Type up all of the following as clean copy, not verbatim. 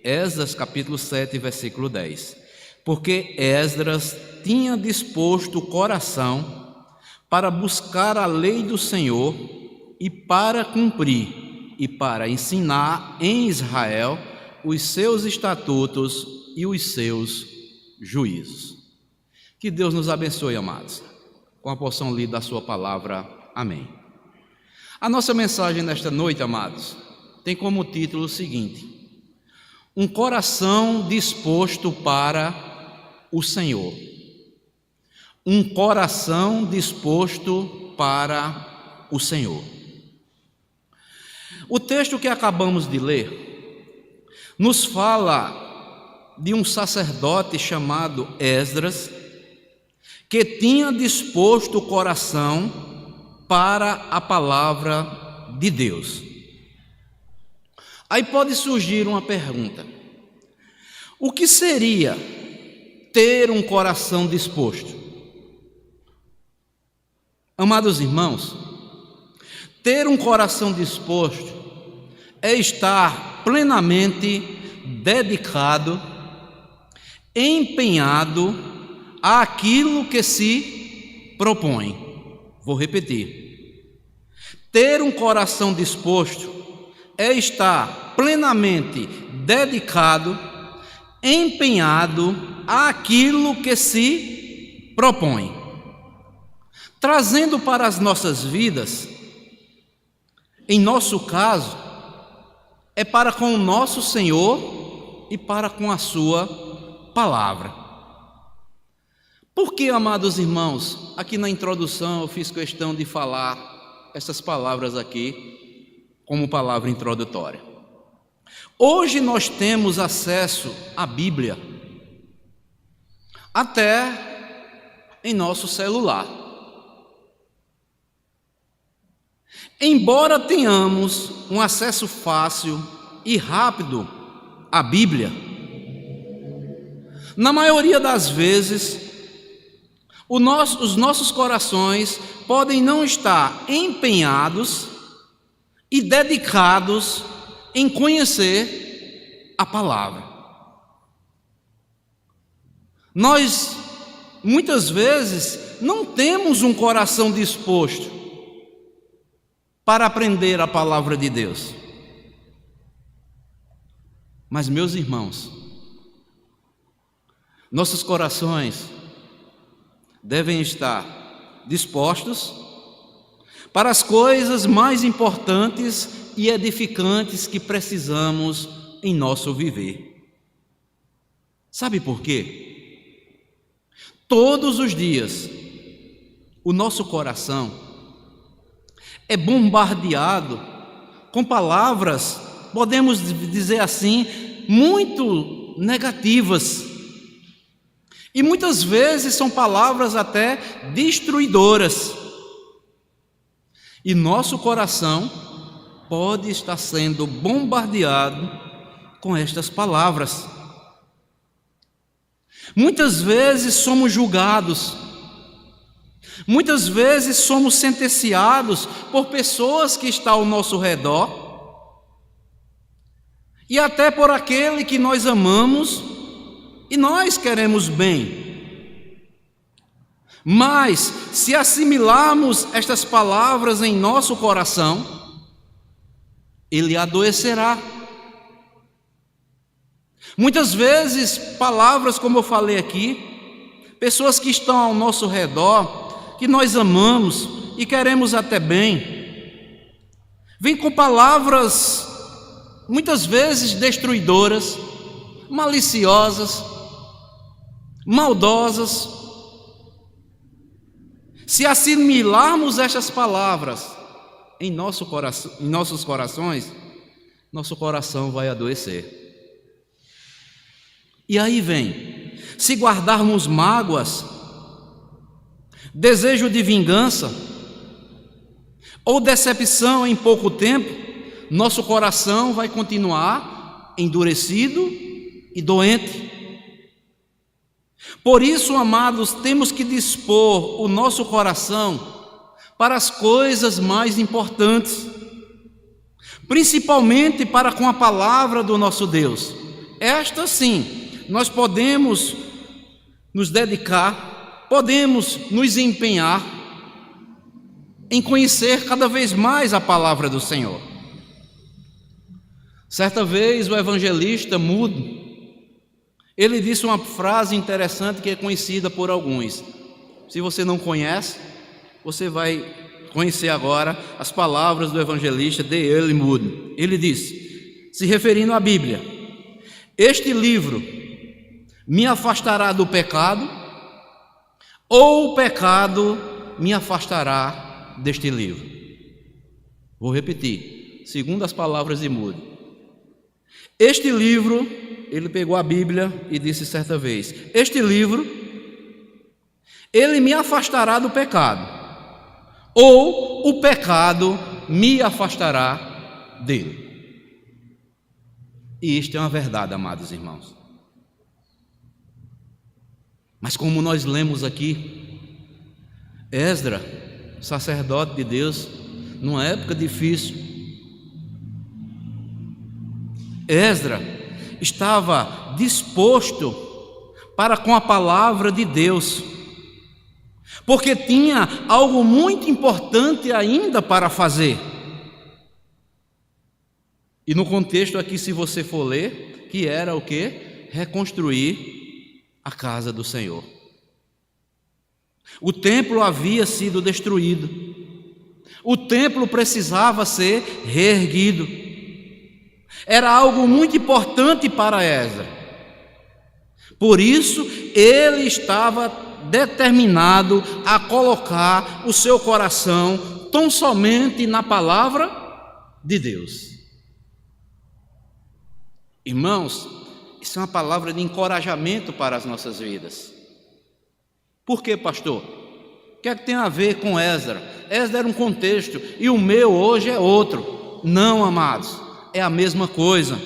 Esdras capítulo 7, versículo 10. Porque Esdras tinha disposto o coração para buscar a lei do Senhor e para cumprir e para ensinar em Israel os seus estatutos e os seus juízos. Que Deus nos abençoe, amados, com a porção lida da sua palavra. Amém. A nossa mensagem nesta noite, amados, tem como título o seguinte: um coração disposto para o Senhor. Um coração disposto para o Senhor. O texto que acabamos de ler nos fala de um sacerdote chamado Esdras, que tinha disposto o coração para a palavra de Deus. Aí pode surgir uma pergunta: o que seria ter um coração disposto? Amados irmãos, ter um coração disposto é estar plenamente dedicado, empenhado àquilo que se propõe. Vou repetir: ter um coração disposto é estar plenamente dedicado, empenhado àquilo que se propõe. Trazendo para as nossas vidas, em nosso caso, é para com o nosso Senhor e para com a sua palavra. Por que, amados irmãos, aqui na introdução eu fiz questão de falar essas palavras aqui como palavra introdutória? Hoje nós temos acesso à Bíblia até em nosso celular. Embora tenhamos um acesso fácil e rápido à Bíblia, na maioria das vezes, os nossos corações podem não estar empenhados e dedicados em conhecer a palavra. Nós, muitas vezes, não temos um coração disposto para aprender a palavra de Deus. Mas, meus irmãos, nossos corações devem estar dispostos para as coisas mais importantes e edificantes que precisamos em nosso viver. Sabe por quê? Todos os dias, o nosso coração é bombardeado com palavras, podemos dizer assim, muito negativas. E muitas vezes são palavras até destruidoras. E nosso coração pode estar sendo bombardeado com estas palavras. Muitas vezes somos julgados. Muitas vezes somos sentenciados por pessoas que estão ao nosso redor e até por aquele que nós amamos e nós queremos bem. Mas se assimilarmos estas palavras em nosso coração, ele adoecerá. Muitas vezes, palavras como eu falei aqui, pessoas que estão ao nosso redor, que nós amamos e queremos até bem, vem com palavras muitas vezes destruidoras, maliciosas, maldosas. Se assimilarmos estas palavras em nossos corações, nosso coração vai adoecer. E aí vem, se guardarmos mágoas, desejo de vingança ou decepção em pouco tempo, nosso coração vai continuar endurecido e doente. Por isso, amados, temos que dispor o nosso coração para as coisas mais importantes, principalmente para com a palavra do nosso Deus, Esta sim, nós podemos nos dedicar, podemos nos empenhar em conhecer cada vez mais a palavra do Senhor. Certa vez o evangelista mudo, ele disse uma frase interessante que é conhecida por alguns. Se você não conhece, você vai conhecer agora as palavras do evangelista D.L. Moody. Ele disse, se referindo à Bíblia: este livro me afastará do pecado, ou o pecado me afastará deste livro. Vou repetir, segundo as palavras de Moody. Este livro, ele pegou a Bíblia e disse certa vez: este livro, ele me afastará do pecado, ou o pecado me afastará dele. E isto é uma verdade, amados irmãos. Mas como nós lemos aqui, Esdras, sacerdote de Deus, numa época difícil, Esdras estava disposto para com a palavra de Deus, porque tinha algo muito importante ainda para fazer. E no contexto aqui, se você for ler, que era o quê? Reconstruir a casa do Senhor. O templo havia sido destruído. O templo precisava ser reerguido. Era algo muito importante para Esdras. Por isso, ele estava determinado a colocar o seu coração tão somente na palavra de Deus. Irmãos, isso é uma palavra de encorajamento para as nossas vidas. Por quê, pastor? O que é que tem a ver com Esdras? Esdras era um contexto e o meu hoje é outro. Não, amados, é a mesma coisa.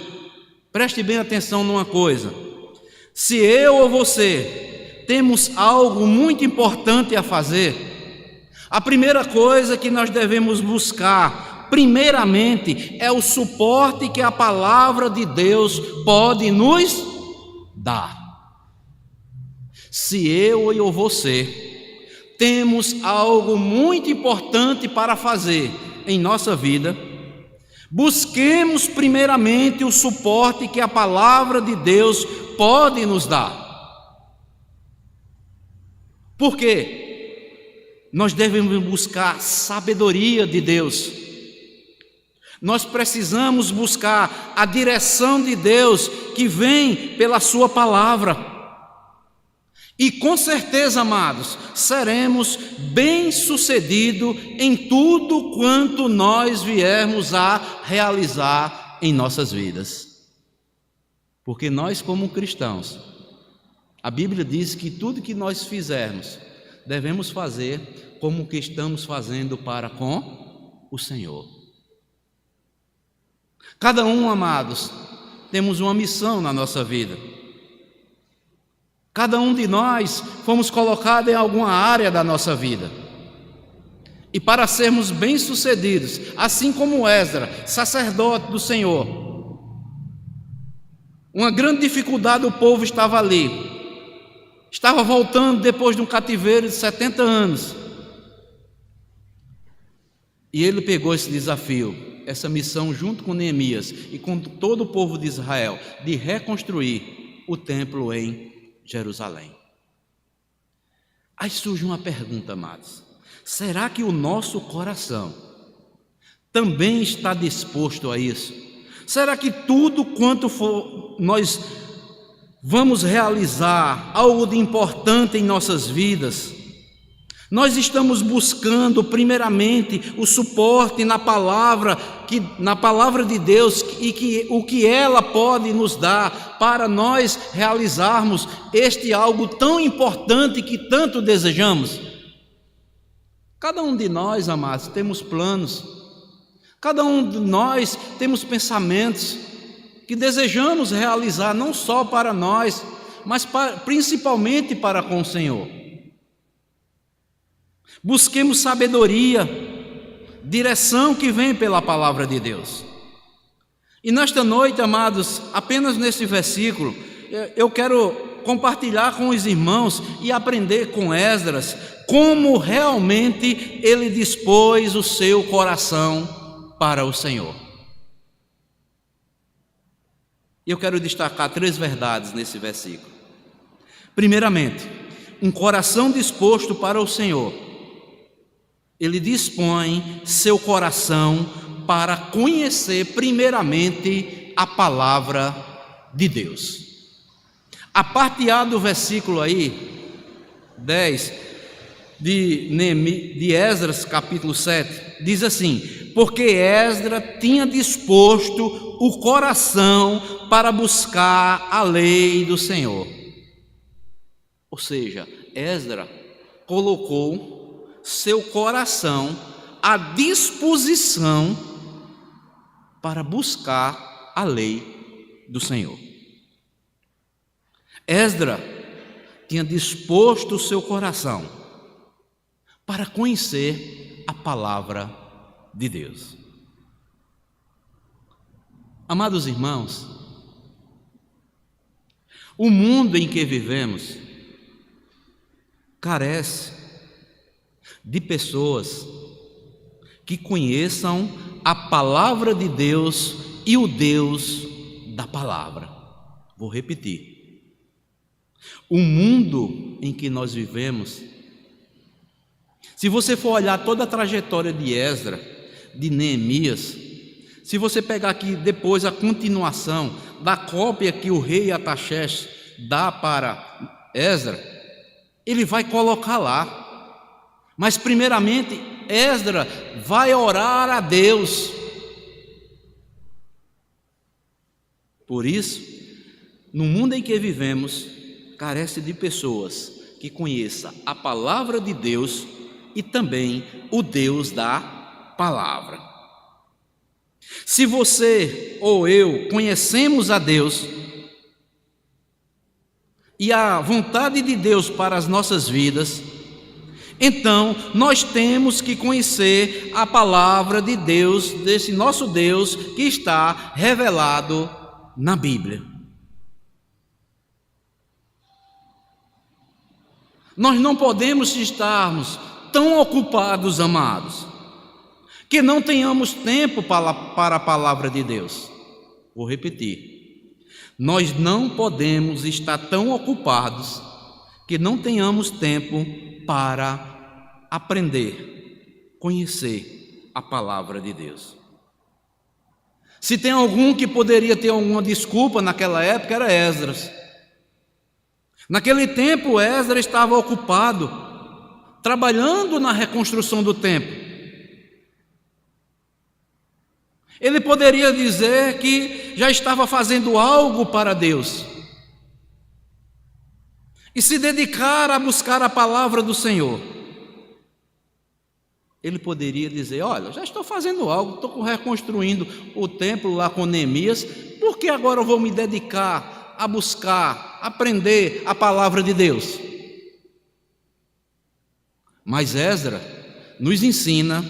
Preste bem atenção numa coisa. Se eu ou você temos algo muito importante a fazer, a primeira coisa que nós devemos buscar, primeiramente, é o suporte que a palavra de Deus pode nos dar. Se eu ou você temos algo muito importante para fazer em nossa vida, busquemos primeiramente o suporte que a palavra de Deus pode nos dar. Por quê? Nós devemos buscar sabedoria de Deus. Nós precisamos buscar a direção de Deus que vem pela sua palavra. E com certeza, amados, seremos bem-sucedidos em tudo quanto nós viermos a realizar em nossas vidas. Porque nós, como cristãos, a Bíblia diz que tudo que nós fizermos, devemos fazer como que estamos fazendo para com o Senhor. Cada um, amados, temos uma missão na nossa vida. Cada um de nós fomos colocados em alguma área da nossa vida. E para sermos bem-sucedidos, assim como Esdras, sacerdote do Senhor, uma grande dificuldade, o povo estava ali. Estava voltando depois de um cativeiro de 70 anos. E ele pegou esse desafio, essa missão junto com Neemias e com todo o povo de Israel, de reconstruir o templo em Jerusalém. Aí surge uma pergunta, amados: será que o nosso coração também está disposto a isso? Será que tudo quanto for nós vamos realizar algo de importante em nossas vidas, nós estamos buscando primeiramente o suporte na palavra de Deus e o que ela pode nos dar para nós realizarmos este algo tão importante que tanto desejamos? Cada um de nós, amados, temos planos. Cada um de nós temos pensamentos que desejamos realizar não só para nós, mas principalmente para com o Senhor. Busquemos sabedoria, direção que vem pela palavra de Deus. E nesta noite, amados, apenas nesse versículo, eu quero compartilhar com os irmãos e aprender com Esdras como realmente ele dispôs o seu coração para o Senhor. E eu quero destacar 3 verdades nesse versículo. Primeiramente, um coração disposto para o Senhor, ele dispõe seu coração para conhecer primeiramente a palavra de Deus. A parte A do versículo aí, 10, de Esdras, capítulo 7, diz assim: porque Esdras tinha disposto o coração para buscar a lei do Senhor. Ou seja, Esdras colocou seu coração à disposição para buscar a lei do Senhor. Esdras tinha disposto o seu coração para conhecer a palavra de Deus. Amados irmãos, o mundo em que vivemos carece de pessoas que conheçam a palavra de Deus e o Deus da palavra. Vou repetir. O mundo em que nós vivemos, se você for olhar toda a trajetória de Esdras, de Neemias, se você pegar aqui depois a continuação da cópia que o rei Artaxerxes dá para Esdras, ele vai colocar lá. Mas primeiramente, Esdras vai orar a Deus. Por isso, no mundo em que vivemos, carece de pessoas que conheçam a palavra de Deus e também o Deus da palavra. Se você ou eu conhecemos a Deus e a vontade de Deus para as nossas vidas, então nós temos que conhecer a palavra de Deus, desse nosso Deus que está revelado na Bíblia. Nós não podemos estarmos tão ocupados, amados, que não tenhamos tempo para a palavra de Deus. Vou repetir. Nós não podemos estar tão ocupados que não tenhamos tempo para aprender, conhecer a palavra de Deus. Se tem algum que poderia ter alguma desculpa naquela época, era Esdras. Naquele tempo, Esdras estava ocupado, trabalhando na reconstrução do templo. Ele poderia dizer que já estava fazendo algo para Deus e se dedicar a buscar a palavra do Senhor. Ele poderia dizer: olha, já estou fazendo algo, estou reconstruindo o templo lá com Neemias, por que agora eu vou me dedicar a buscar, aprender a palavra de Deus? Mas Esdras nos ensina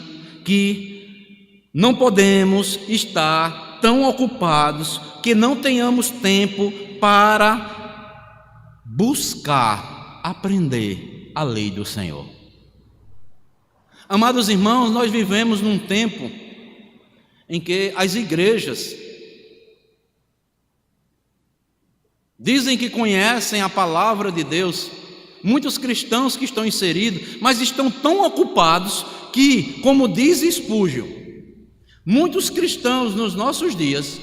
que não podemos estar tão ocupados que não tenhamos tempo para buscar, aprender a lei do Senhor. Amados irmãos, nós vivemos num tempo em que as igrejas dizem que conhecem a palavra de Deus, muitos cristãos que estão inseridos, mas estão tão ocupados que, como diz Spurgeon, muitos cristãos nos nossos dias,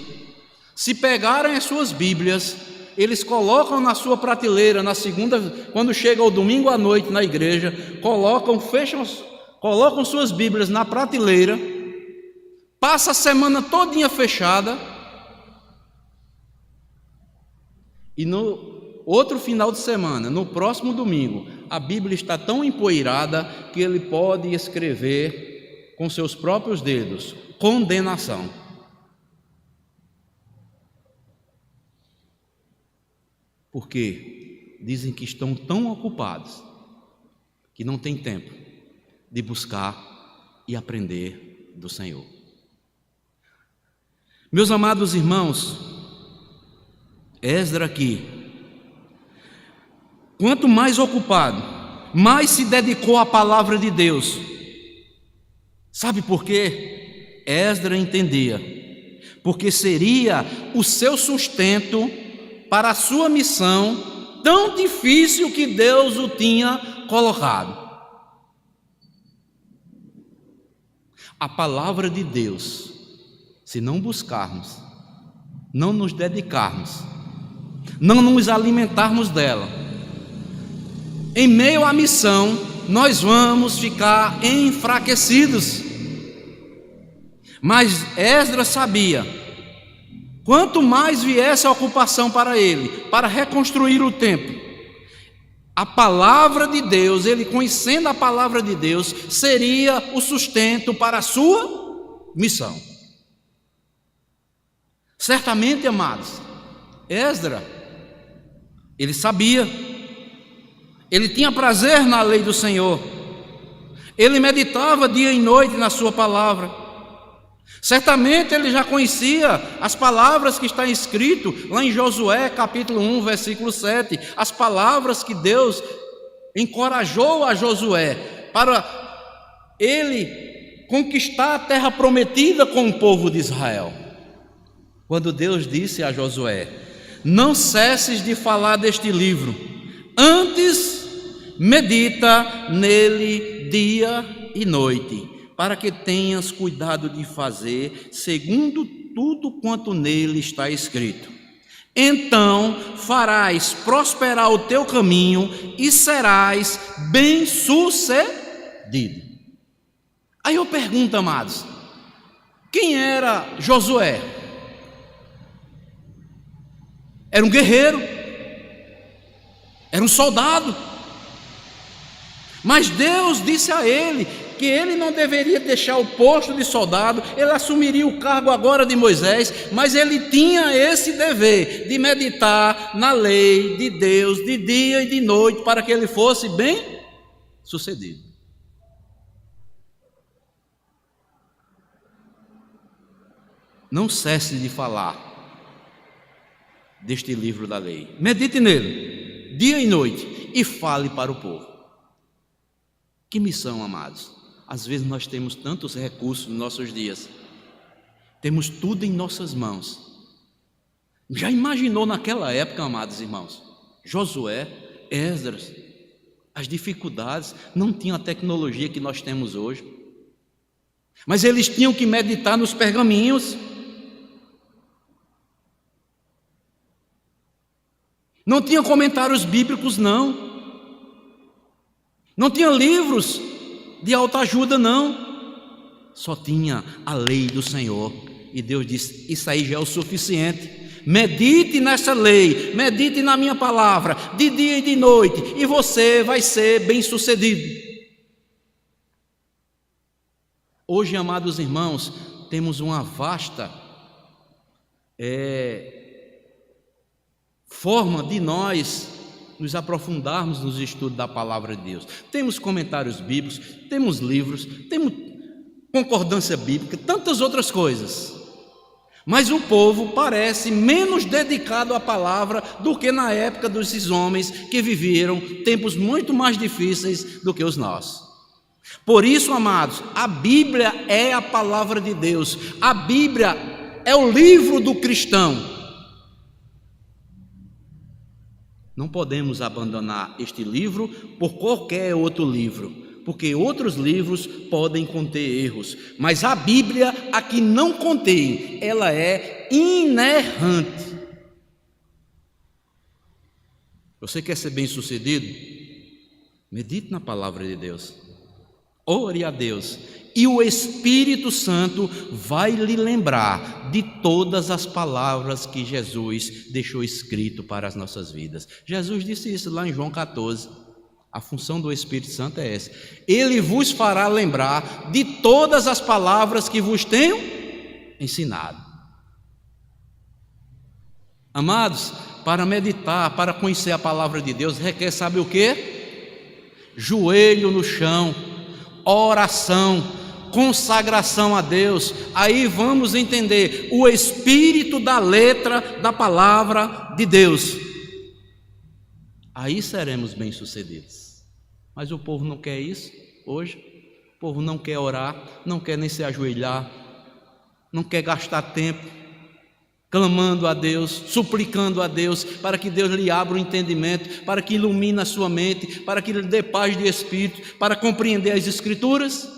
se pegarem as suas Bíblias, eles colocam na sua prateleira, na segunda, quando chega o domingo à noite na igreja, colocam suas Bíblias na prateleira, passa a semana todinha fechada, e no outro final de semana, no próximo domingo, a Bíblia está tão empoeirada que ele pode escrever com seus próprios dedos condenação. Porque dizem que estão tão ocupados que não tem tempo de buscar e aprender do Senhor. Meus amados irmãos, Esdras aqui, quanto mais ocupado, mais se dedicou à palavra de Deus. Sabe por quê? Esdras entendia, porque seria o seu sustento para a sua missão tão difícil que Deus o tinha colocado. A palavra de Deus, se não buscarmos, não nos dedicarmos, não nos alimentarmos dela, em meio à missão, nós vamos ficar enfraquecidos. Mas Esdras sabia, quanto mais viesse a ocupação para ele, para reconstruir o templo, a palavra de Deus, ele conhecendo a palavra de Deus, seria o sustento para a sua missão. Certamente, amados, Esdras, ele sabia, ele tinha prazer na lei do Senhor, ele meditava dia e noite na sua palavra. Certamente ele já conhecia as palavras que está escrito lá em Josué capítulo 1, versículo 7, as palavras que Deus encorajou a Josué para ele conquistar a terra prometida com o povo de Israel. Quando Deus disse a Josué: não cesses de falar deste livro, antes medita nele dia e noite, para que tenhas cuidado de fazer segundo tudo quanto nele está escrito. Então farás prosperar o teu caminho e serás bem-sucedido. Aí eu pergunto, amados, quem era Josué? Era um guerreiro, era um soldado, mas Deus disse a ele que ele não deveria deixar o posto de soldado, ele assumiria o cargo agora de Moisés, mas ele tinha esse dever de meditar na lei de Deus de dia e de noite, para que ele fosse bem sucedido. Não cesse de falar deste livro da lei, medite nele dia e noite e fale para o povo. Que missão, amados. Às vezes nós temos tantos recursos nos nossos dias, temos tudo em nossas mãos. Já imaginou naquela época, amados irmãos, Josué, Esdras, as dificuldades, não tinham a tecnologia que nós temos hoje, mas eles tinham que meditar nos pergaminhos. Não tinha comentários bíblicos, não tinha livros de autoajuda, não, só tinha a lei do Senhor. E Deus disse: isso aí já é o suficiente. Medite nessa lei, medite na minha palavra, de dia e de noite, e você vai ser bem-sucedido. Hoje, amados irmãos, temos uma vasta forma de nós nos aprofundarmos nos estudos da palavra de Deus. Temos comentários bíblicos, temos livros, temos concordância bíblica, tantas outras coisas. Mas o povo parece menos dedicado à palavra do que na época desses homens que viveram tempos muito mais difíceis do que os nossos. Por isso, amados, a Bíblia é a palavra de Deus, a Bíblia é o livro do cristão. Não podemos abandonar este livro por qualquer outro livro, porque outros livros podem conter erros, mas a Bíblia, a que não contém, ela é inerrante. Você quer ser bem-sucedido? Medite na palavra de Deus, ore a Deus, e o Espírito Santo vai lhe lembrar de todas as palavras que Jesus deixou escrito para as nossas vidas. Jesus disse isso lá em João 14. A função do Espírito Santo é essa: ele vos fará lembrar de todas as palavras que vos tenho ensinado. Amados, para meditar, para conhecer a palavra de Deus, requer, sabe o quê? Joelho no chão, oração, consagração a Deus. Aí vamos entender o espírito da letra da palavra de Deus. Aí seremos bem-sucedidos. Mas o povo não quer isso hoje. O povo não quer orar, não quer nem se ajoelhar, não quer gastar tempo clamando a Deus, suplicando a Deus, para que Deus lhe abra o entendimento, para que ilumine a sua mente, para que lhe dê paz de espírito, para compreender as Escrituras.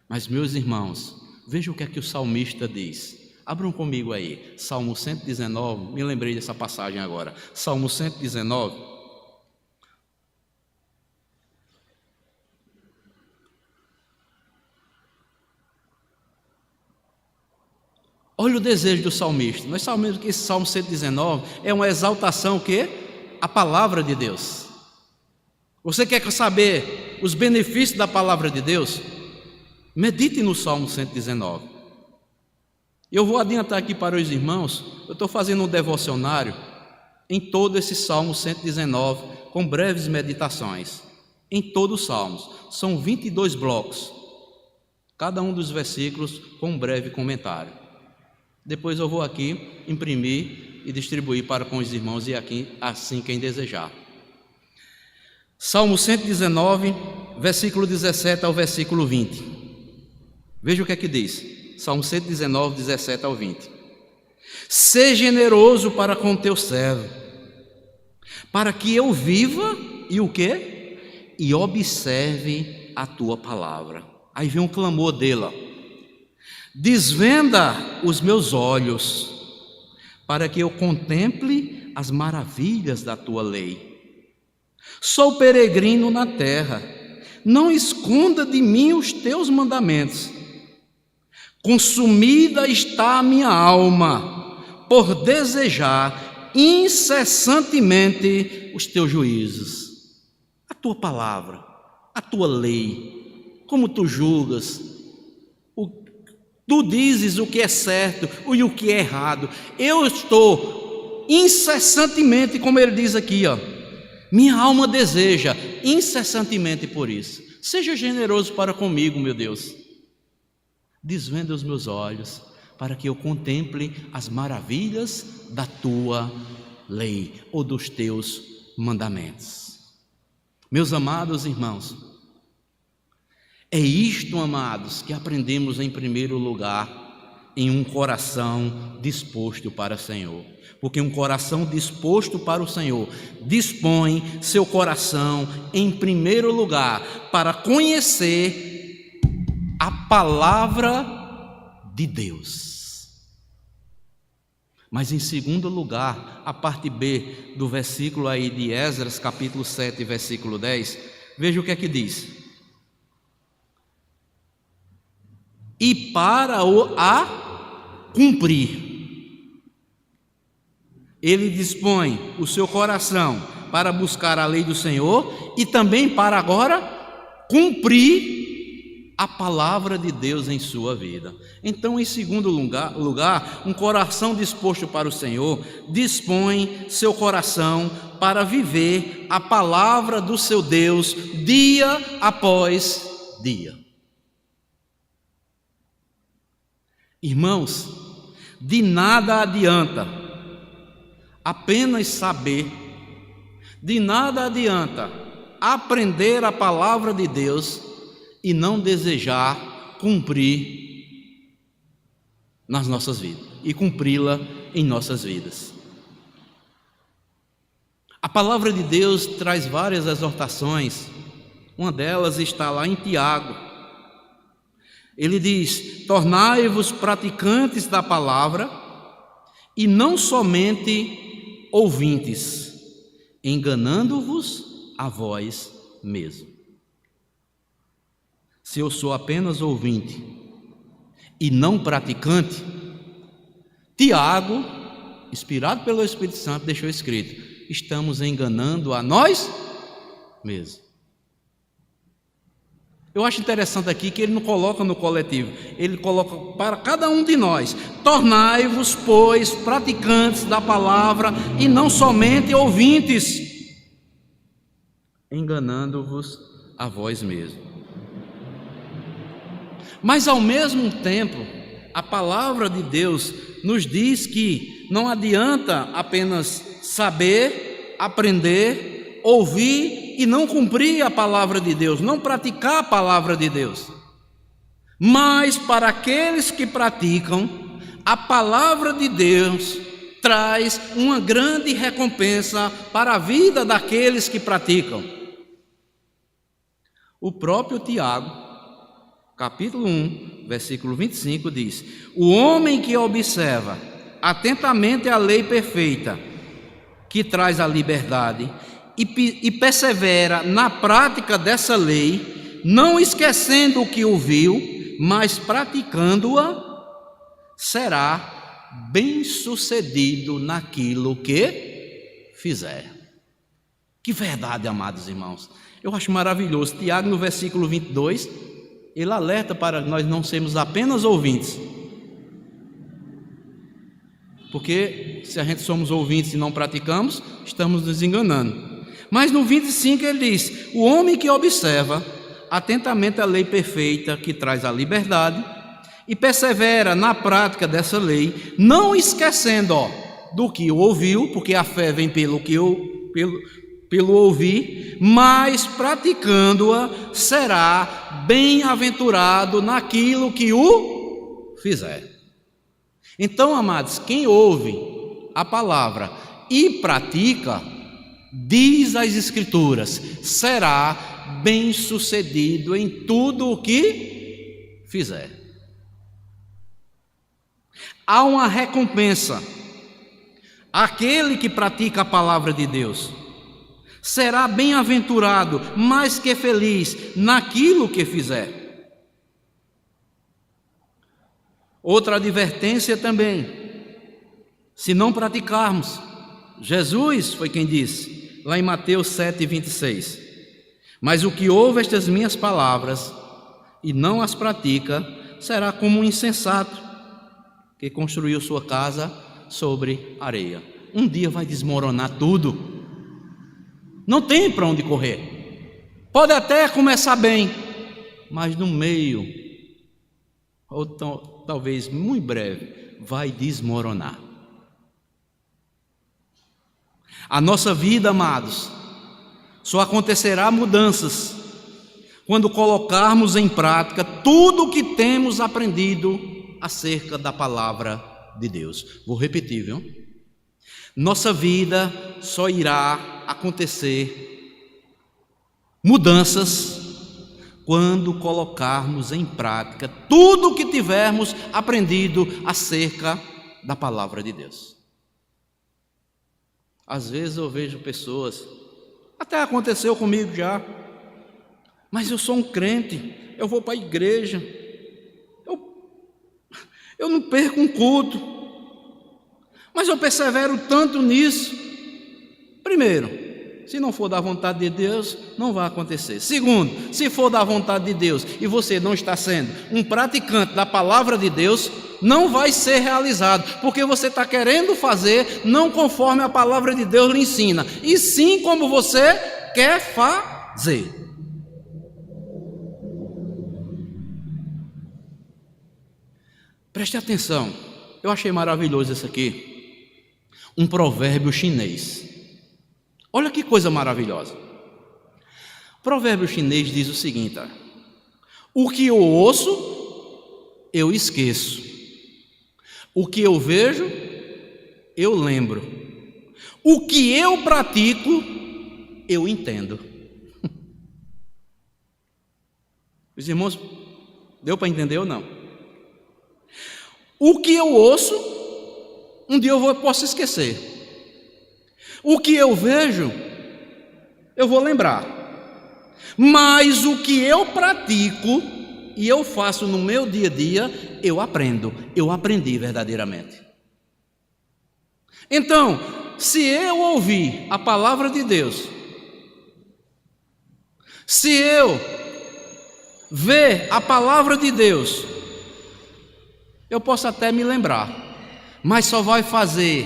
Mas, meus irmãos, vejam o que é que o salmista diz. Abram comigo aí, Salmo 119, me lembrei dessa passagem agora. Salmo 119. Olha o desejo do salmista. Nós sabemos que esse Salmo 119 é uma exaltação que a palavra de Deus. Você quer saber os benefícios da palavra de Deus? Medite no Salmo 119. Eu vou adiantar aqui para os irmãos, eu estou fazendo um devocionário em todo esse Salmo 119, com breves meditações. Em todos os Salmos, são 22 blocos, cada um dos versículos com um breve comentário. Depois eu vou aqui imprimir e distribuir para com os irmãos e aqui, assim quem desejar. Salmo 119, versículo 17 ao versículo 20. Veja o que é que diz. Salmo 119, 17 ao 20. Seja generoso para com teu servo, para que eu viva e o quê? E observe a tua palavra. Aí vem um clamor dela. Desvenda os meus olhos, para que eu contemple as maravilhas da tua lei. Sou peregrino na terra, não esconda de mim os teus mandamentos. Consumida está a minha alma, por desejar incessantemente os teus juízos. A tua palavra, a tua lei, como tu julgas. Tu dizes o que é certo e o que é errado. Eu estou incessantemente, como ele diz aqui, minha alma deseja incessantemente por isso. Seja generoso para comigo, meu Deus. Desvenda os meus olhos, para que eu contemple as maravilhas da tua lei ou dos teus mandamentos. Meus amados irmãos, é isto, amados, que aprendemos em primeiro lugar em um coração disposto para o Senhor. Porque um coração disposto para o Senhor dispõe seu coração em primeiro lugar para conhecer a palavra de Deus. Mas em segundo lugar, a parte B do versículo aí de Esdras, capítulo 7, versículo 10, veja o que é que diz. E para a cumprir, ele dispõe o seu coração para buscar a lei do Senhor e também para agora cumprir a palavra de Deus em sua vida. Então, em segundo lugar, um coração disposto para o Senhor dispõe seu coração para viver a palavra do seu Deus dia após dia. Irmãos, de nada adianta apenas saber, de nada adianta aprender a palavra de Deus e não desejar cumprir nas nossas vidas e cumpri-la em nossas vidas. A palavra de Deus traz várias exortações, uma delas está lá em Tiago. Ele diz: tornai-vos praticantes da palavra e não somente ouvintes, enganando-vos a vós mesmo. Se eu sou apenas ouvinte e não praticante, Tiago, inspirado pelo Espírito Santo, deixou escrito: estamos enganando a nós mesmos. Eu acho interessante aqui que ele não coloca no coletivo, ele coloca para cada um de nós: tornai-vos, pois, praticantes da palavra e não somente ouvintes, enganando-vos a vós mesmos. Mas ao mesmo tempo, a palavra de Deus nos diz que não adianta apenas saber, aprender, ouvir e não cumprir a palavra de Deus, não praticar a palavra de Deus. Mas para aqueles que praticam, a palavra de Deus traz uma grande recompensa para a vida daqueles que praticam. O próprio Tiago, capítulo 1, versículo 25 diz: o homem que observa atentamente a lei perfeita, que traz a liberdade, e persevera na prática dessa lei, não esquecendo o que ouviu, mas praticando-a, será bem-sucedido naquilo que fizer. Que verdade, amados irmãos. Eu acho maravilhoso. Tiago, no versículo 22, ele alerta para nós não sermos apenas ouvintes. Porque se a gente somos ouvintes e não praticamos, estamos nos enganando. Mas no 25 ele diz: o homem que observa atentamente a lei perfeita, que traz a liberdade, e persevera na prática dessa lei, não esquecendo do que ouviu, porque a fé vem pelo ouvir, mas praticando-a, será bem-aventurado naquilo que o fizer. Então, amados, quem ouve a palavra e pratica, diz as Escrituras, será bem-sucedido em tudo o que fizer. Há uma recompensa. Aquele que pratica a palavra de Deus será bem-aventurado, mais que feliz, naquilo que fizer. Outra advertência também: se não praticarmos, Jesus foi quem disse, lá em Mateus 7:26, mas o que ouve estas minhas palavras e não as pratica, será como um insensato que construiu sua casa sobre areia. Um dia vai desmoronar tudo. Não tem para onde correr. Pode até começar bem, mas no meio, ou talvez muito breve, vai desmoronar. A nossa vida, amados, só acontecerá mudanças quando colocarmos em prática tudo o que temos aprendido acerca da palavra de Deus. Vou repetir, viu? Nossa vida só irá acontecer mudanças quando colocarmos em prática tudo o que tivermos aprendido acerca da palavra de Deus. Às vezes eu vejo pessoas, até aconteceu comigo já, mas eu sou um crente, eu vou para a igreja, eu não perco um culto, mas eu persevero tanto nisso. Primeiro, se não for da vontade de Deus, não vai acontecer. Segundo, se for da vontade de Deus e você não está sendo um praticante da palavra de Deus, não vai ser realizado, porque você está querendo fazer não conforme a palavra de Deus lhe ensina, e sim como você quer fazer. Preste atenção, eu achei maravilhoso isso aqui, um provérbio chinês. Olha que coisa maravilhosa. O provérbio chinês diz o seguinte: o que eu ouço, eu esqueço. O que eu vejo, eu lembro. O que eu pratico, eu entendo. Os irmãos, deu para entender ou não? O que eu ouço, um dia eu posso esquecer. O que eu vejo, eu vou lembrar. Mas o que eu pratico e eu faço no meu dia a dia, eu aprendo. Eu aprendi verdadeiramente. Então, se eu ouvir a palavra de Deus, se eu ver a palavra de Deus, eu posso até me lembrar, mas só vai fazer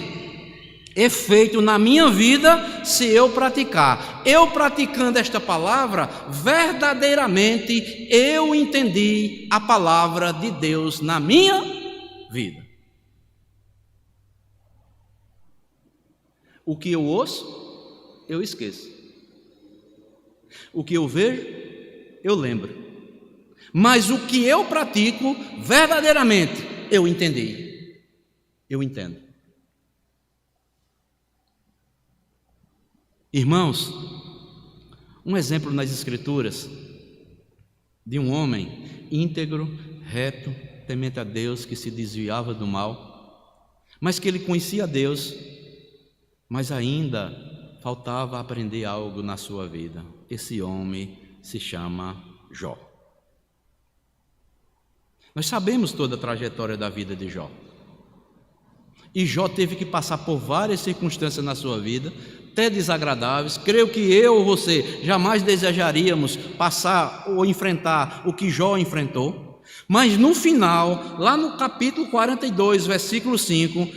efeito na minha vida se eu praticar. Eu praticando esta palavra, verdadeiramente eu entendi a palavra de Deus na minha vida. O que eu ouço, eu esqueço. O que eu vejo, eu lembro. Mas o que eu pratico, verdadeiramente, eu entendi. Eu entendo. Irmãos, um exemplo nas Escrituras de um homem íntegro, reto, temente a Deus, que se desviava do mal, mas que ele conhecia Deus, mas ainda faltava aprender algo na sua vida. Esse homem se chama Jó. Nós sabemos toda a trajetória da vida de Jó. E Jó teve que passar por várias circunstâncias na sua vida, até desagradáveis. Creio que eu ou você jamais desejaríamos passar ou enfrentar o que Jó enfrentou. Mas no final, lá no capítulo 42, versículo 5,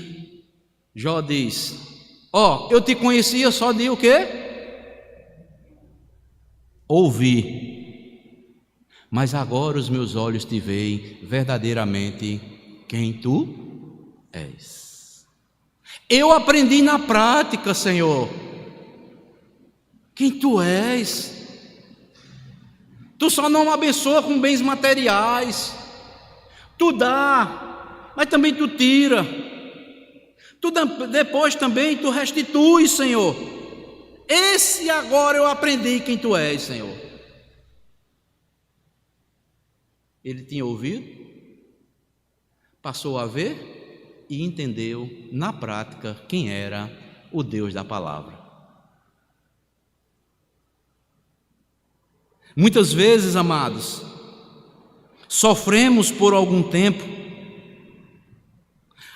Jó diz: eu te conhecia só de o quê? Ouvi, mas agora os meus olhos te veem verdadeiramente quem tu és. Eu aprendi na prática, Senhor, quem tu és. Tu só não abençoa com bens materiais, tu dá, mas também tu tira. Depois também tu restitui, Senhor. Esse agora eu aprendi quem tu és, Senhor. Ele tinha ouvido, passou a ver e entendeu na prática quem era o Deus da palavra. Muitas vezes, amados, sofremos por algum tempo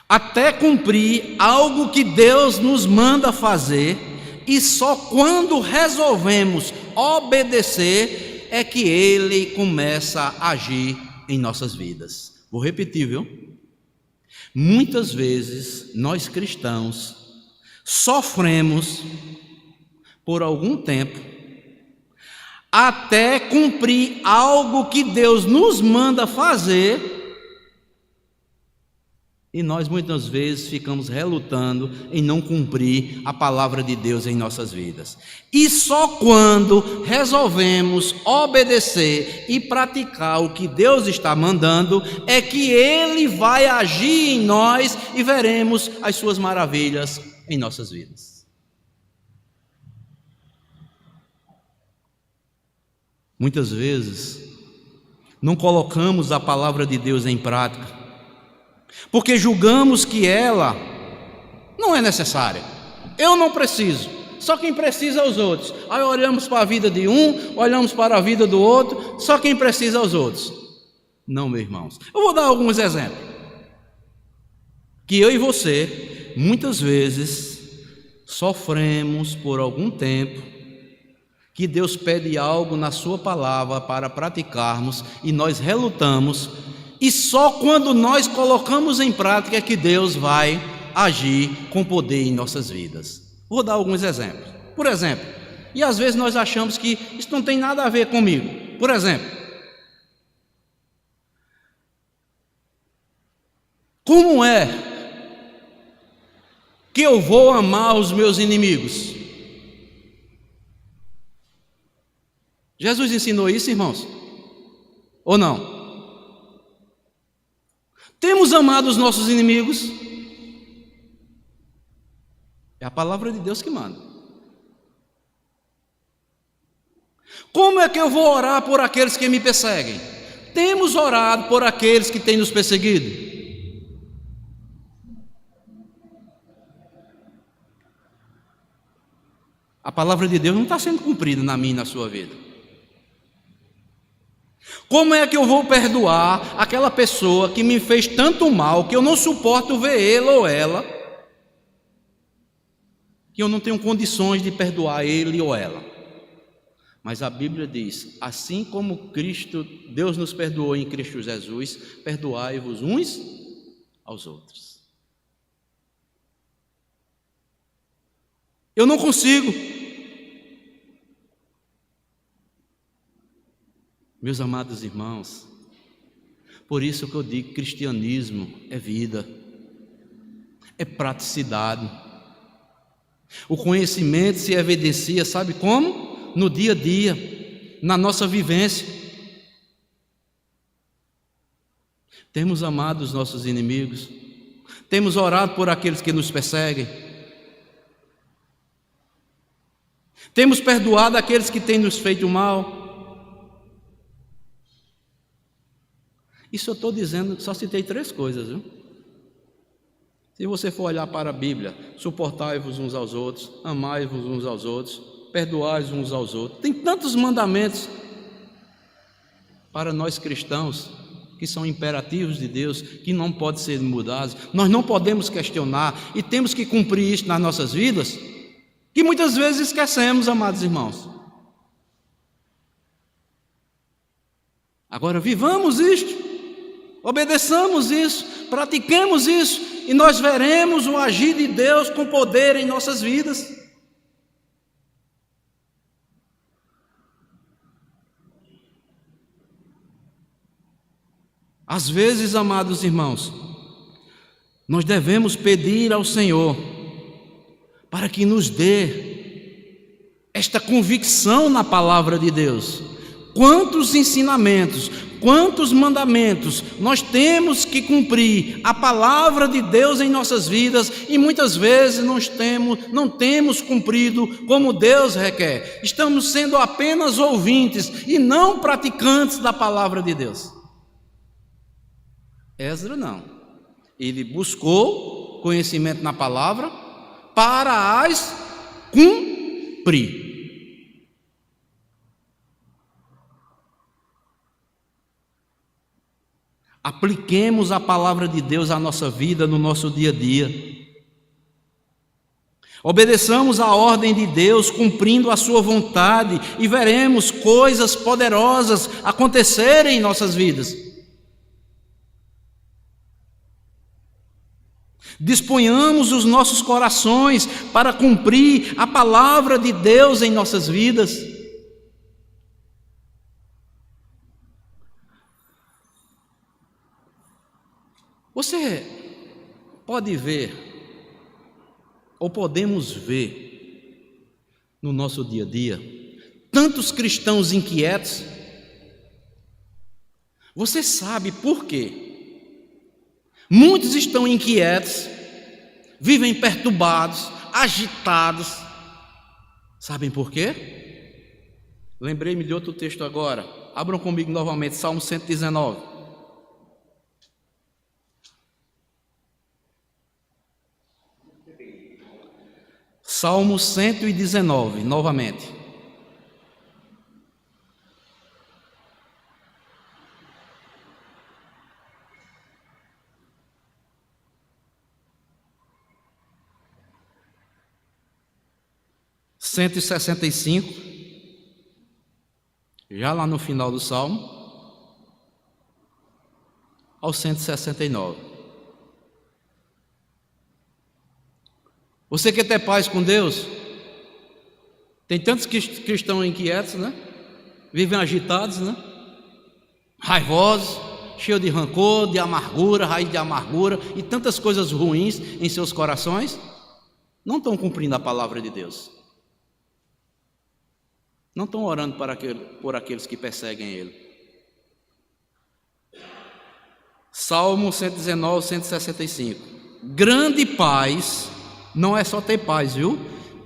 até cumprir algo que Deus nos manda fazer, e só quando resolvemos obedecer é que Ele começa a agir em nossas vidas. Vou repetir, viu? Muitas vezes nós cristãos sofremos por algum tempo até cumprir algo que Deus nos manda fazer, e nós muitas vezes ficamos relutando em não cumprir a palavra de Deus em nossas vidas. E só quando resolvemos obedecer e praticar o que Deus está mandando é que Ele vai agir em nós e veremos as suas maravilhas em nossas vidas. Muitas vezes não colocamos a palavra de Deus em prática, porque julgamos que ela não é necessária. Eu não preciso, só quem precisa é os outros. Aí olhamos para a vida de um, olhamos para a vida do outro, só quem precisa é os outros. Não, meus irmãos. Eu vou dar alguns exemplos. Que eu e você, muitas vezes, sofremos por algum tempo, que Deus pede algo na sua palavra para praticarmos, e nós relutamos, e só quando nós colocamos em prática é que Deus vai agir com poder em nossas vidas. Vou dar alguns exemplos. Por exemplo, e às vezes nós achamos que isso não tem nada a ver comigo. Por exemplo, como é que eu vou amar os meus inimigos? Jesus ensinou isso, irmãos? Ou não? Temos amado os nossos inimigos? É a palavra de Deus que manda. Como é que eu vou orar por aqueles que me perseguem? Temos orado por aqueles que têm nos perseguido? A palavra de Deus não está sendo cumprida na minha e na sua vida. Como é que eu vou perdoar aquela pessoa que me fez tanto mal, que eu não suporto ver ele ou ela, que eu não tenho condições de perdoar ele ou ela? Mas a Bíblia diz: assim como Deus nos perdoou em Cristo Jesus, perdoai-vos uns aos outros. Eu não consigo. Meus amados irmãos, por isso que eu digo, cristianismo é vida, é praticidade. O conhecimento se evidencia, sabe como? No dia a dia, na nossa vivência. Temos amado os nossos inimigos, temos orado por aqueles que nos perseguem, temos perdoado aqueles que têm nos feito mal. Isso eu estou dizendo, só citei 3 coisas, viu? Se você for olhar para a Bíblia, suportai-vos uns aos outros, amai-vos uns aos outros, perdoai-vos uns aos outros. Tem tantos mandamentos para nós cristãos, que são imperativos de Deus, que não podem ser mudados. Nós não podemos questionar e temos que cumprir isso nas nossas vidas, que muitas vezes esquecemos, amados irmãos. Agora vivamos isto, obedeçamos isso, pratiquemos isso, e nós veremos o agir de Deus com poder em nossas vidas. Às vezes, amados irmãos, nós devemos pedir ao Senhor para que nos dê esta convicção na palavra de Deus. Quantos ensinamentos, quantos mandamentos nós temos que cumprir a palavra de Deus em nossas vidas, e muitas vezes não temos cumprido como Deus requer. Estamos sendo apenas ouvintes e não praticantes da palavra de Deus. Esdras não, ele buscou conhecimento na palavra para as cumprir. Apliquemos a palavra de Deus à nossa vida, no nosso dia a dia. Obedeçamos a ordem de Deus, cumprindo a sua vontade, e veremos coisas poderosas acontecerem em nossas vidas. Disponhamos os nossos corações para cumprir a palavra de Deus em nossas vidas. Você pode ver, ou podemos ver, no nosso dia a dia, tantos cristãos inquietos. Você sabe por quê? Muitos estão inquietos, vivem perturbados, agitados. Sabem por quê? Lembrei-me de outro texto agora. Abram comigo novamente, Salmo 119. Salmo 119, novamente. Cento e 165, já lá no final do Salmo, ao 169. Você quer ter paz com Deus? Tem tantos cristãos inquietos, né? Vivem agitados, né? Raivosos, cheios de rancor, de amargura, raiz de amargura e tantas coisas ruins em seus corações. Não estão cumprindo a palavra de Deus. Não estão orando por aqueles que perseguem Ele. Salmo 119, 165. Grande paz, não é só ter paz, viu?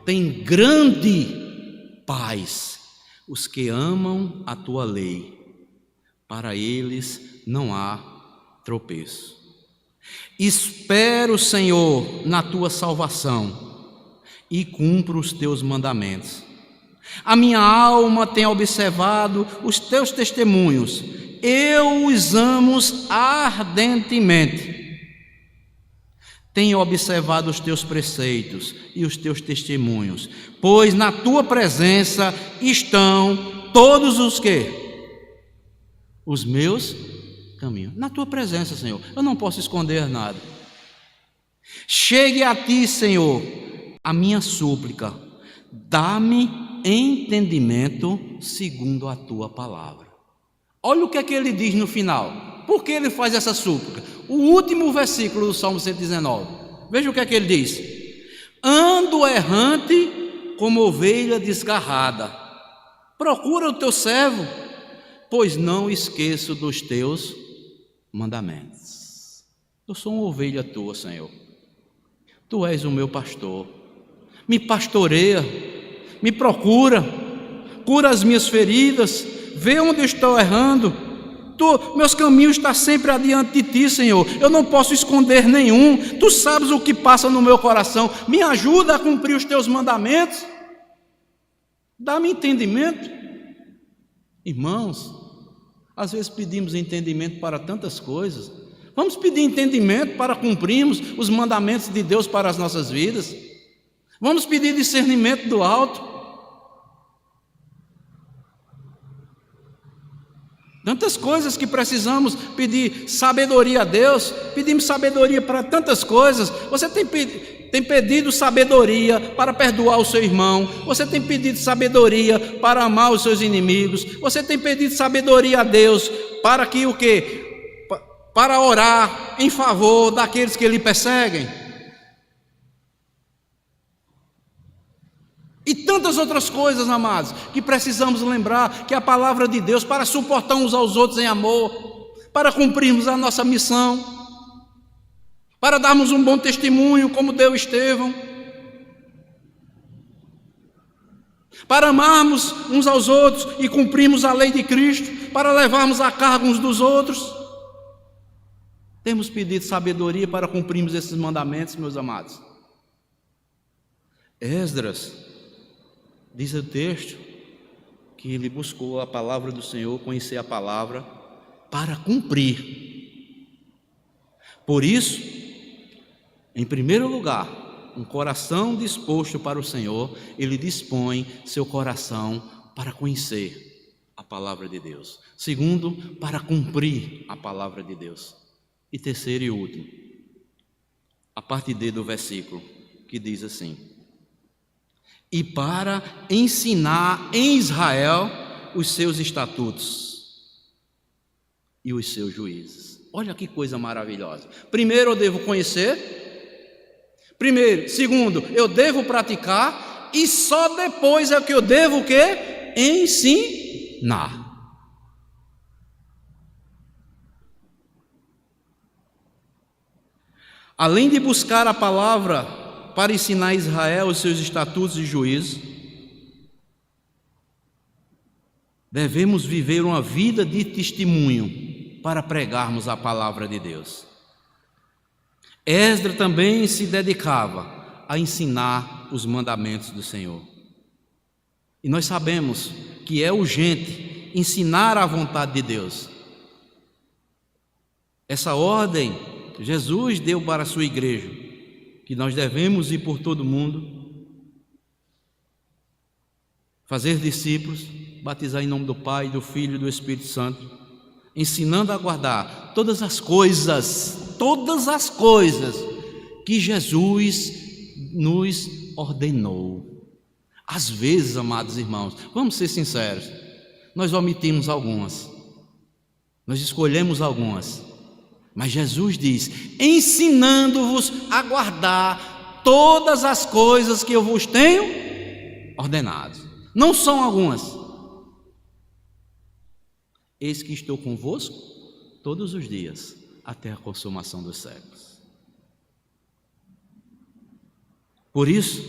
Tem grande paz os que amam a Tua lei. Para eles não há tropeço. Espero, Senhor, na Tua salvação e cumpro os Teus mandamentos. A minha alma tem observado os teus testemunhos, eu os amo ardentemente. Tenho observado os teus preceitos e os teus testemunhos, pois na tua presença estão todos os quê? Os meus caminhos. Na tua presença, Senhor, eu não posso esconder nada. Chegue a ti, Senhor, a minha súplica, dá-me entendimento segundo a tua palavra. Olha o que é que ele diz no final. Por que ele faz essa súplica? O último versículo do Salmo 119. Veja o que é que ele diz: ando errante como ovelha desgarrada. Procura o teu servo, pois não esqueço dos teus mandamentos. Eu sou uma ovelha tua, Senhor. Tu és o meu pastor. Me pastoreia, me procura, cura as minhas feridas, vê onde eu estou errando. Meus caminhos estão sempre adiante de ti, Senhor. Eu não posso esconder nenhum. Tu sabes o que passa no meu coração. Me ajuda a cumprir os teus mandamentos. Dá-me entendimento. Irmãos, às vezes pedimos entendimento para tantas coisas. Vamos pedir entendimento para cumprirmos os mandamentos de Deus para as nossas vidas. Vamos pedir discernimento do alto. Tantas coisas que precisamos pedir sabedoria a Deus. Pedimos sabedoria para tantas coisas. Você tem pedido sabedoria para perdoar o seu irmão. Você tem pedido sabedoria para amar os seus inimigos. Você tem pedido sabedoria a Deus para que o quê? Para orar em favor daqueles que lhe perseguem. E tantas outras coisas, amados, que precisamos lembrar que a palavra de Deus para suportar uns aos outros em amor, para cumprirmos a nossa missão, para darmos um bom testemunho como deu Estevão, para amarmos uns aos outros e cumprirmos a lei de Cristo, para levarmos a carga uns dos outros. Temos pedido sabedoria para cumprirmos esses mandamentos, meus amados. Esdras, diz o texto, que ele buscou a palavra do Senhor, conhecer a palavra, para cumprir. Por isso, em primeiro lugar, um coração disposto para o Senhor, ele dispõe seu coração para conhecer a palavra de Deus. Segundo, para cumprir a palavra de Deus. E terceiro e último, a parte D do versículo, que diz assim: e para ensinar em Israel os seus estatutos e os seus juízes. Olha que coisa maravilhosa. Primeiro, eu devo conhecer. Segundo, eu devo praticar. E só depois é que eu devo o quê? Ensinar. Além de buscar a palavra para ensinar a Israel os seus estatutos e juízos, devemos viver uma vida de testemunho para pregarmos a palavra de Deus. Esdras também se dedicava a ensinar os mandamentos do Senhor. E nós sabemos que é urgente ensinar a vontade de Deus. Essa ordem Jesus deu para a sua igreja, que nós devemos ir por todo o mundo, fazer discípulos, batizar em nome do Pai, do Filho e do Espírito Santo, ensinando a guardar todas as coisas que Jesus nos ordenou. Às vezes, amados irmãos, vamos ser sinceros, nós omitimos algumas, nós escolhemos algumas, mas Jesus diz: ensinando-vos a guardar todas as coisas que eu vos tenho ordenado. Não são algumas. Eis que estou convosco todos os dias, até a consumação dos séculos. Por isso,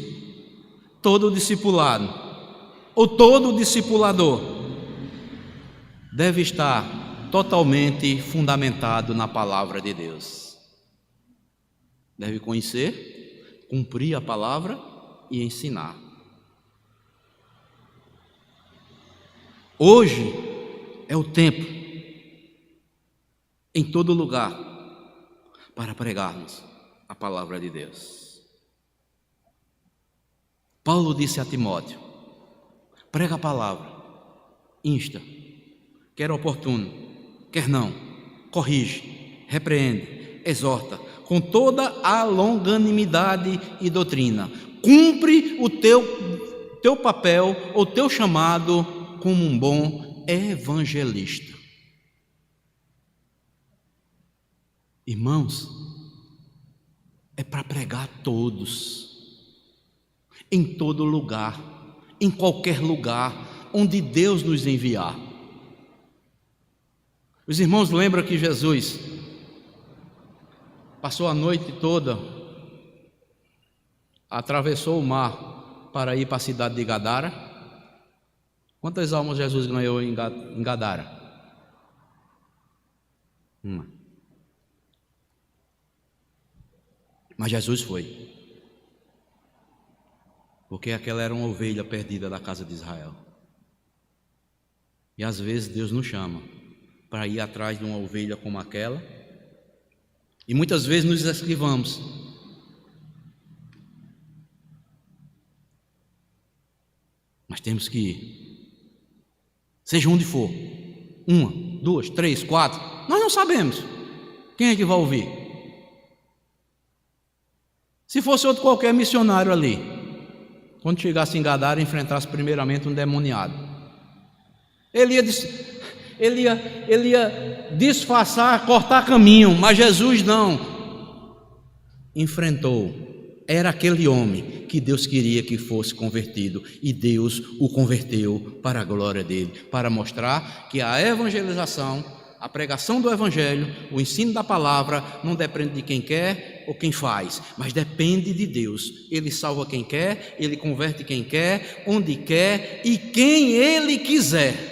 todo discipulado, ou todo discipulador, deve estar totalmente fundamentado na palavra de Deus. Deve conhecer, cumprir a palavra e ensinar. Hoje é o tempo, em todo lugar, para pregarmos a palavra de Deus. Paulo disse a Timóteo: prega a palavra, insta, quer oportuno, quer não, corrige, repreende, exorta com toda a longanimidade e doutrina. Cumpre o teu papel, o teu chamado como um bom evangelista. Irmãos, é para pregar a todos, em todo lugar, em qualquer lugar, onde Deus nos enviar. Os irmãos lembram que Jesus passou a noite toda, atravessou o mar para ir para a cidade de Gadara. Quantas almas Jesus ganhou em Gadara? Uma. Mas Jesus foi, porque aquela era uma ovelha perdida da casa de Israel. E às vezes Deus nos chama para ir atrás de uma ovelha como aquela, e muitas vezes nos esquivamos. Mas temos que ir, seja onde for, 1, 2, 3, 4, nós não sabemos quem é que vai ouvir. Se fosse outro qualquer missionário ali, quando chegasse em Gadara, enfrentasse primeiramente um demoniado, ele ia disfarçar, cortar caminho, mas Jesus não, enfrentou. Era aquele homem que Deus queria que fosse convertido, e Deus o converteu para a glória dele, para mostrar que a evangelização, a pregação do evangelho, o ensino da palavra não depende de quem quer ou quem faz, mas depende de Deus. Ele salva quem quer, Ele converte quem quer, onde quer e quem Ele quiser.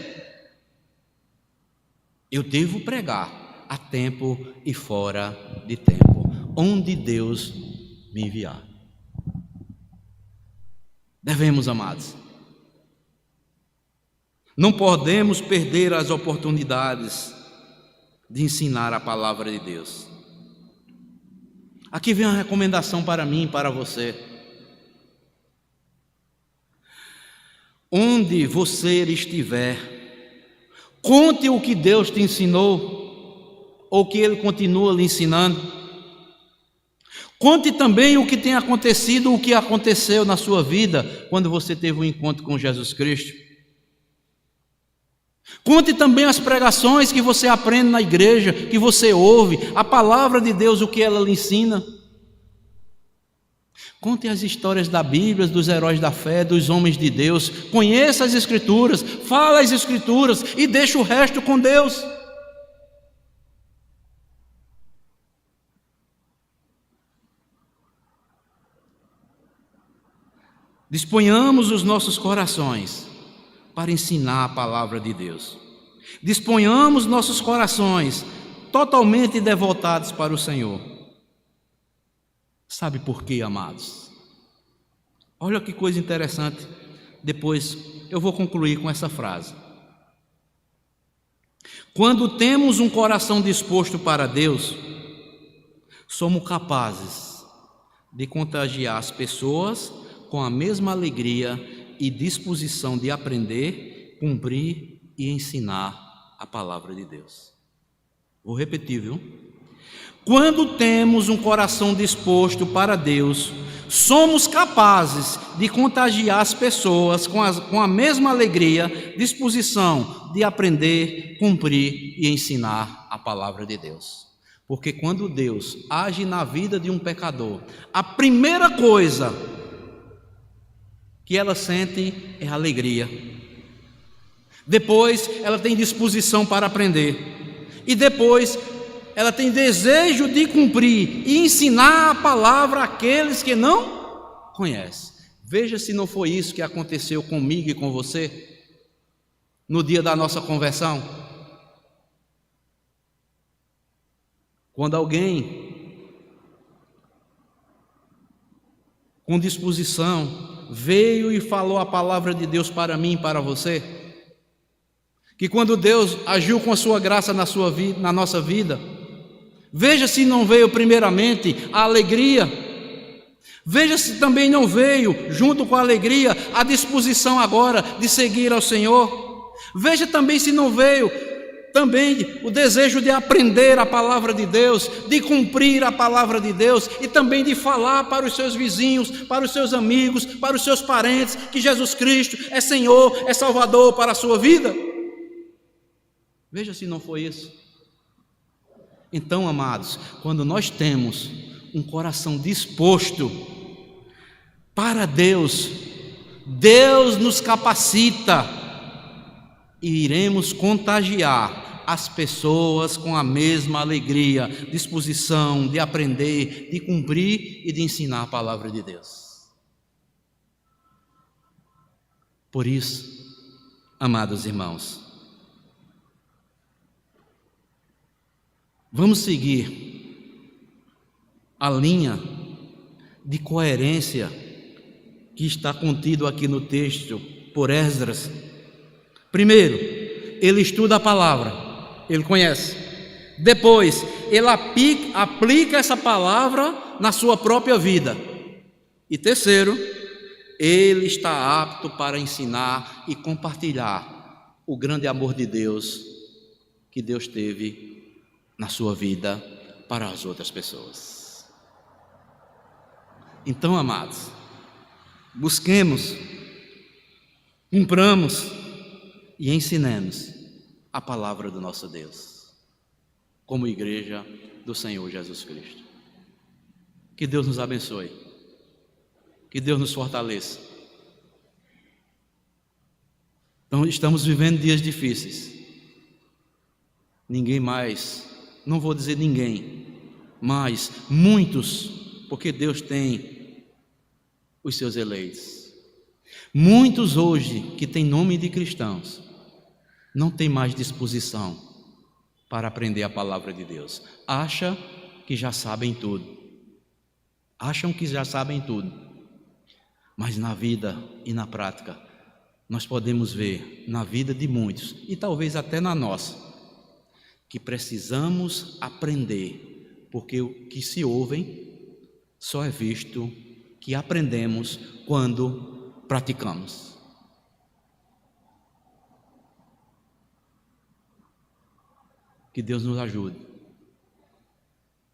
Eu devo pregar a tempo e fora de tempo, onde Deus me enviar. Devemos, amados. Não podemos perder as oportunidades de ensinar a palavra de Deus. Aqui vem uma recomendação para mim e para você. Onde você estiver, conte o que Deus te ensinou, ou que Ele continua lhe ensinando. Conte também o que tem acontecido, o que aconteceu na sua vida, quando você teve um encontro com Jesus Cristo. Conte também as pregações que você aprende na igreja, que você ouve, a palavra de Deus, o que ela lhe ensina. Conte as histórias da Bíblia, dos heróis da fé, dos homens de Deus. Conheça as Escrituras, fala as Escrituras e deixa o resto com Deus. Disponhamos os nossos corações para ensinar a palavra de Deus. Disponhamos nossos corações totalmente devotados para o Senhor. Sabe por quê, amados? Olha que coisa interessante. Depois eu vou concluir com essa frase. Quando temos um coração disposto para Deus, somos capazes de contagiar as pessoas com a mesma alegria e disposição de aprender, cumprir e ensinar a palavra de Deus. Vou repetir, viu? Quando temos um coração disposto para Deus, somos capazes de contagiar as pessoas com a mesma alegria, disposição de aprender, cumprir e ensinar a palavra de Deus. Porque quando Deus age na vida de um pecador, a primeira coisa que ela sente é alegria. Depois ela tem disposição para aprender. E depois ela tem desejo de cumprir e ensinar a palavra àqueles que não conhecem. Veja se não foi isso que aconteceu comigo e com você no dia da nossa conversão. Quando alguém com disposição veio e falou a palavra de Deus para mim e para você, que quando Deus agiu com a sua graça na sua vida, na nossa vida, veja se não veio primeiramente a alegria, veja se também não veio junto com a alegria a disposição agora de seguir ao Senhor, veja também se não veio também o desejo de aprender a palavra de Deus, de cumprir a palavra de Deus e também de falar para os seus vizinhos, para os seus amigos, para os seus parentes, que Jesus Cristo é Senhor, é Salvador para a sua vida. Veja se não foi isso. Então, amados, quando nós temos um coração disposto para Deus, Deus nos capacita e iremos contagiar as pessoas com a mesma alegria, disposição de aprender, de cumprir e de ensinar a palavra de Deus. Por isso, amados irmãos, vamos seguir a linha de coerência que está contido aqui no texto por Esdras. Primeiro, ele estuda a palavra, ele conhece. Depois, ele aplica essa palavra na sua própria vida. E terceiro, ele está apto para ensinar e compartilhar o grande amor de Deus que Deus teve na sua vida para as outras pessoas. Então, amados, busquemos, cumpramos e ensinemos a palavra do nosso Deus, como igreja do Senhor Jesus Cristo. Que Deus nos abençoe, que Deus nos fortaleça. Então, estamos vivendo dias difíceis. Ninguém mais, não vou dizer ninguém, mas muitos, porque Deus tem os seus eleitos. Muitos hoje que têm nome de cristãos não têm mais disposição para aprender a palavra de Deus. Acham que já sabem tudo. Mas na vida e na prática, nós podemos ver na vida de muitos, e talvez até na nossa, que precisamos aprender, porque o que se ouvem só é visto que aprendemos quando praticamos. Que Deus nos ajude,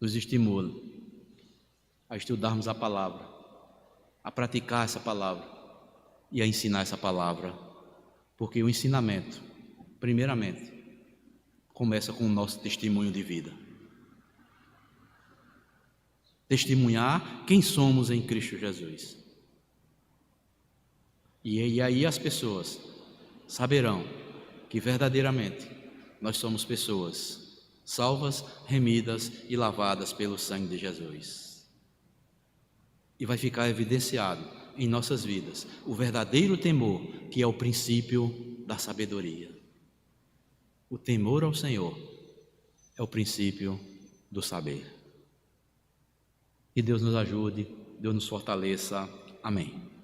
nos estimule a estudarmos a palavra, a praticar essa palavra e a ensinar essa palavra, porque o ensinamento, primeiramente, começa com o nosso testemunho de vida. Testemunhar quem somos em Cristo Jesus. E aí as pessoas saberão que verdadeiramente nós somos pessoas salvas, remidas e lavadas pelo sangue de Jesus. E vai ficar evidenciado em nossas vidas o verdadeiro temor, que é o princípio da sabedoria. O temor ao Senhor é o princípio do saber. Que Deus nos ajude, Deus nos fortaleça. Amém.